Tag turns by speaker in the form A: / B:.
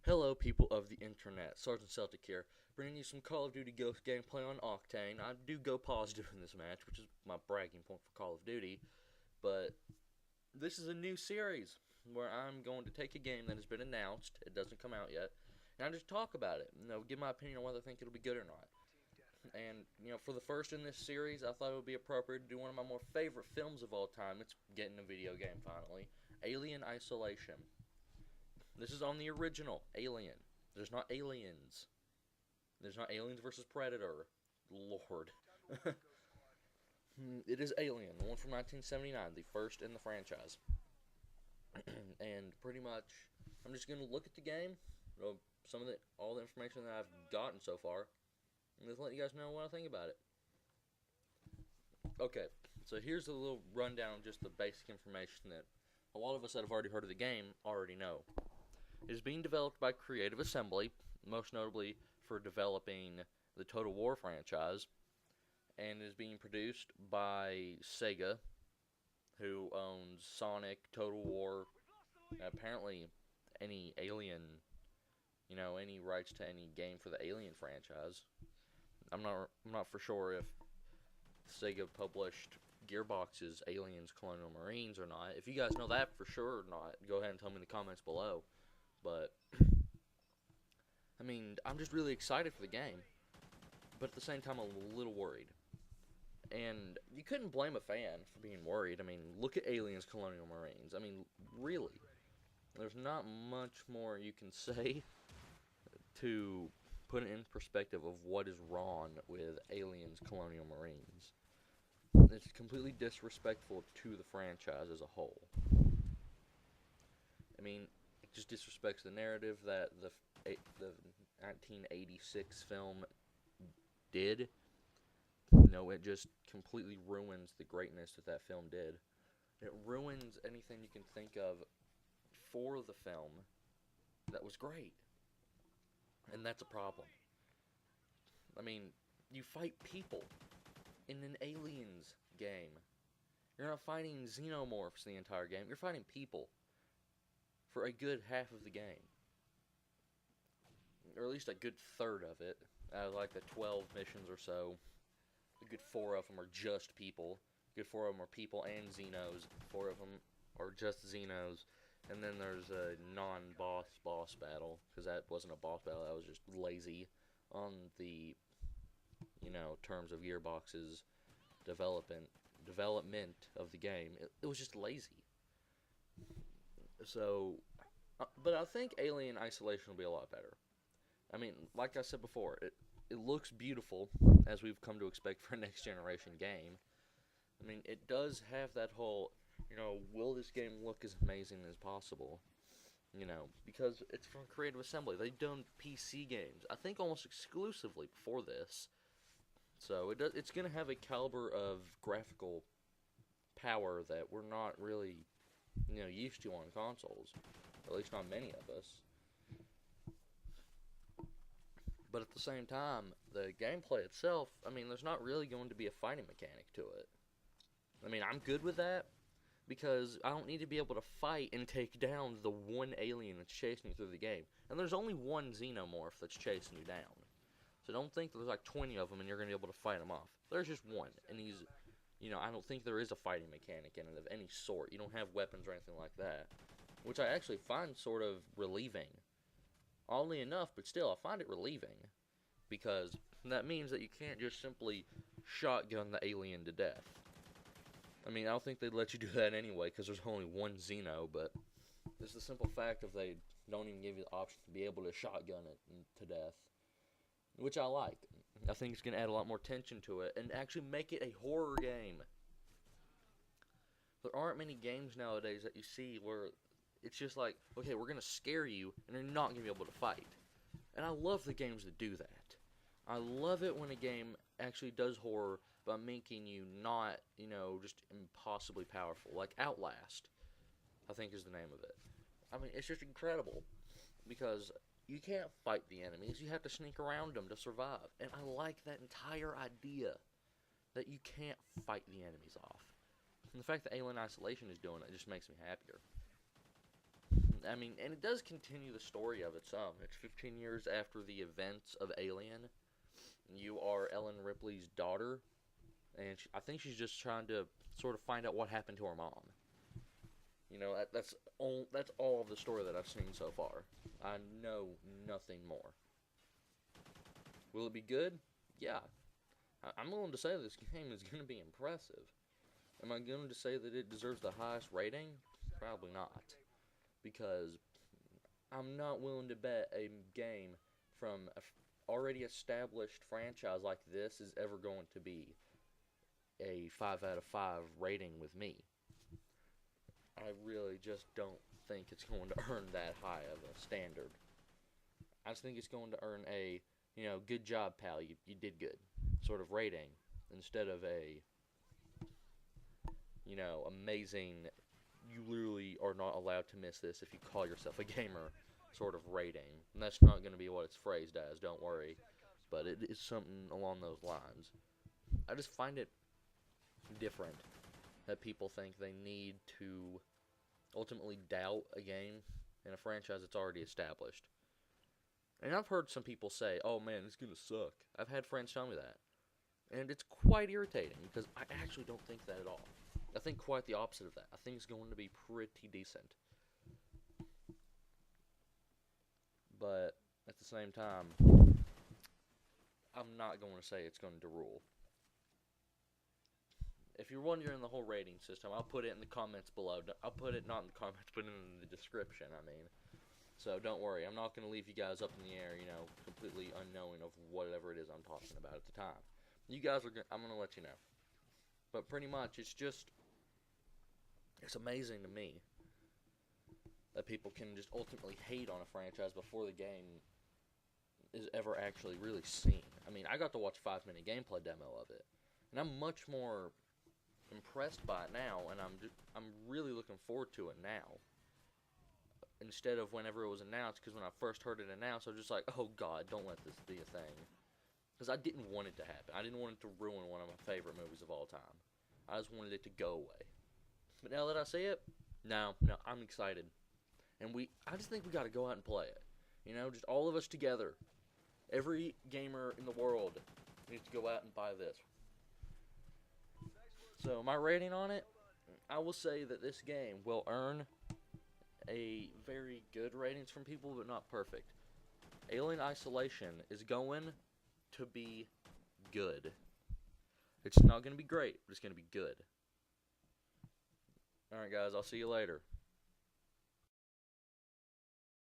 A: Hello, people of the internet. Sergeant Celtic here, bringing you some Call of Duty Ghost gameplay on Octane. I do go positive in this match, which is my bragging point for Call of Duty, but this is a new series where I'm going to take a game that has been announced, it doesn't come out yet, and I just talk about it, give my opinion on whether I think it'll be good or not. And, for the first in this series, I thought it would be appropriate to do one of my more favorite films of all time. It's getting a video game, finally. Alien Isolation. This is on the original Alien. There's not Aliens. There's not Aliens versus Predator. Lord. It is Alien, the one from 1979, the first in the franchise. And pretty much, I'm just going to look at the game, all the information that I've gotten so far, and just let you guys know what I think about it. Okay, so here's a little rundown of just the basic information that a lot of us that have already heard of the game already know. It is being developed by Creative Assembly, most notably for developing the Total War franchise, and is being produced by Sega, who owns Sonic, Total War, apparently any Alien, any rights to any game for the Alien franchise. I'm not for sure if Sega published Gearbox's Aliens Colonial Marines or not. If you guys know that for sure or not, go ahead and tell me in the comments below. But, I'm just really excited for the game. But at the same time, I'm a little worried. And you couldn't blame a fan for being worried. Look at Aliens Colonial Marines. Really. There's not much more you can say to put it in perspective of what is wrong with Aliens Colonial Marines. It's completely disrespectful to the franchise as a whole. It just disrespects the narrative that the 1986 film did. It just completely ruins the greatness that film did. It ruins anything you can think of for the film that was great. And that's a problem. You fight people in an Aliens game. You're not fighting xenomorphs the entire game. You're fighting people for a good half of the game. Or at least a good third of it. Out of like the 12 missions or so, a good 4 of them are just people. A good 4 of them are people and Xenos. 4 of them are just Xenos. And then there's a non-boss battle, because that wasn't a boss battle, that was just lazy on the, terms of Gearbox's development of the game. It was just lazy. So, but I think Alien Isolation will be a lot better. Like I said before, it looks beautiful, as we've come to expect for a next-generation game. It does have that whole, will this game look as amazing as possible? Because it's from Creative Assembly. They've done PC games, I think almost exclusively before this. So it's going to have a caliber of graphical power that we're not really, used to on consoles. At least not many of us. But at the same time, the gameplay itself, there's not really going to be a fighting mechanic to it. I'm good with that, because I don't need to be able to fight and take down the one alien that's chasing you through the game. And there's only one xenomorph that's chasing you down. So don't think there's like 20 of them and you're going to be able to fight them off. There's just one, and he's, I don't think there is a fighting mechanic in it of any sort. You don't have weapons or anything like that, which I actually find sort of relieving. Oddly enough, but still, I find it relieving, because that means that you can't just simply shotgun the alien to death. I don't think they'd let you do that anyway, because there's only one Xeno, but it's the simple fact of they don't even give you the option to be able to shotgun it to death, which I like. I think it's going to add a lot more tension to it, and actually make it a horror game. There aren't many games nowadays that you see where it's just like, okay, we're going to scare you, and you're not going to be able to fight. And I love the games that do that. I love it when a game actually does horror by making you not, just impossibly powerful. Like Outlast, I think is the name of it. It's just incredible, because you can't fight the enemies. You have to sneak around them to survive. And I like that entire idea, that you can't fight the enemies off. And the fact that Alien Isolation is doing it just makes me happier. I mean, and it does continue the story of it some. It's 15 years after the events of Alien. You are Ellen Ripley's daughter, and I think she's just trying to sort of find out what happened to her mom. You know, that's all of the story that I've seen so far. I know nothing more. Will it be good? Yeah. I'm willing to say this game is going to be impressive. Am I going to say that it deserves the highest rating? Probably not. Because I'm not willing to bet a game from a already established franchise like this is ever going to be a 5 out of 5 rating with me. I really just don't think it's going to earn that high of a standard. I just think it's going to earn a, good job, pal, you did good sort of rating instead of a, amazing, you literally are not allowed to miss this if you call yourself a gamer sort of rating. And that's not going to be what it's phrased as, don't worry. But it is something along those lines. I just find it different that people think they need to ultimately doubt a game in a franchise that's already established. And I've heard some people say, oh man, it's going to suck. I've had friends tell me that. And it's quite irritating because I actually don't think that at all. I think quite the opposite of that. I think it's going to be pretty decent. But at the same time, I'm not going to say it's going to rule. If you're wondering the whole rating system, I'll put it in the comments below. I'll put it not in the comments, but in the description, So don't worry, I'm not going to leave you guys up in the air, completely unknowing of whatever it is I'm talking about at the time. You guys I'm going to let you know. But pretty much, it's amazing to me that people can just ultimately hate on a franchise before the game is ever actually really seen. I mean, I got to watch a 5-minute gameplay demo of it, and I'm much more impressed by it now, and I'm really looking forward to it now. Instead of whenever it was announced, because when I first heard it announced, I was just like, oh god, don't let this be a thing. Because I didn't want it to happen. I didn't want it to ruin one of my favorite movies of all time. I just wanted it to go away. But now that I see it, no, I'm excited. And I just think we got to go out and play it. Just all of us together. Every gamer in the world needs to go out and buy this. So my rating on it, I will say that this game will earn a very good ratings from people, but not perfect. Alien Isolation is going to be good. It's not going to be great, but it's going to be good. Alright guys, I'll see you later.